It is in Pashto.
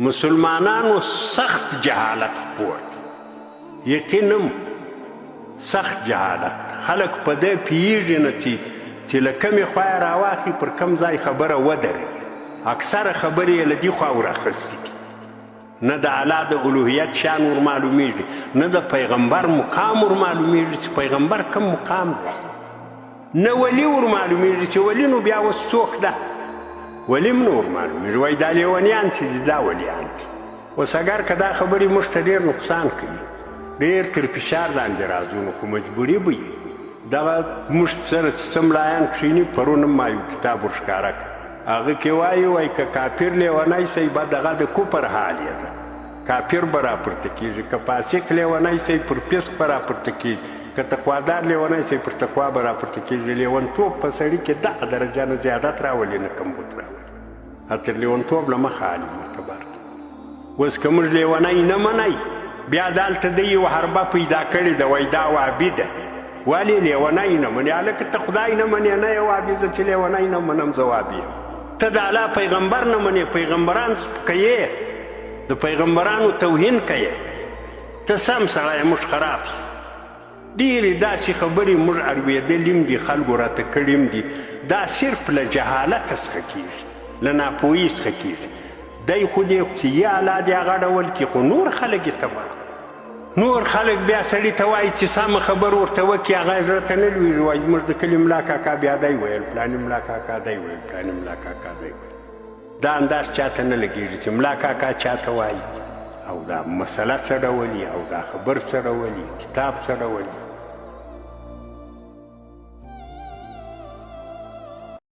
مسلمانانو سخت جهالت خپور یقینم سخت جهالت خلک په دې پوهېږي نه چې له کومې خوا یې راواخلي پر کوم ځای خبره ودرېږي اکثره خبرې یې له دې خوا ورخیستې دي نه د الله د الوهیت شان ور معلومیږي نه د پیغمبر مقام ور معلومیږي چې پیغمبر کوم مقام دی نه ولی ور معلومیږي چې ولی نو بیا اوس څوک ده ولی هم نه ور معلومیږي وایي دا لیونیان چې دي دا ولیان دي اوس اگر که دا خبرې موږ ته ډېر نقصان کوي ډېر تر فشار لاندې راځو نو خو مجبوري به وي دغه موږ سره چې څه ملایان کښېني پرون هم ما یو کتاب ور ښکاره کړ هغه کې وایي که کافر لیونی سئ به دغه د کفر حال یې ده کافر به راپورته کېږي که فاسق لیونی سئ پر فسق به راپورته کېږي که تقوادار لیونی سئ پر تقوا به راپورته کېږي لیونتوب په سړي کې دغه درجه نه زیادت راولي نه کمبود راولي تر لیونتوب له مخه عالي معتبر ده اوس که موږ لیونی نه منئ بیا دلته د یو حربه پیدا کړې ده وایي دا وابي ده ولې لیونی نه منې هلکه ته خدای نه منې نه یې وابي زه چې لیونی نه منم زه وابي یم ته د الله پیغمبر نه منې پیغمبران کوې د پیغمبرانو توهین کوې ته سم سړی موږ خراب سو ډېرې داسې خبرې موږ اورېدلي هم دي خلکو راته کړي هم دي دا صرف له جهالته څخه کېږي له ناپوهۍ څخه کېږي دی خو دې چې یا الله دې هغه ډول کړي خو نور خلک یې تباه نور خلک بیا سړي ته وایي چې سمه خبر ورته وکړي هغه یې زړه ته نه لوېږي وایي زموږ د کلي ملا کاکا بیا دی ویل پلانې ملا کاکا دی ویل پلانې ملا کاکا دی ویل دا انداز چاته نه لګېږي چې ملا کاکا چاته وایي او دا مسله څه ډول او دا خبر څه ډول کتاب څه ډول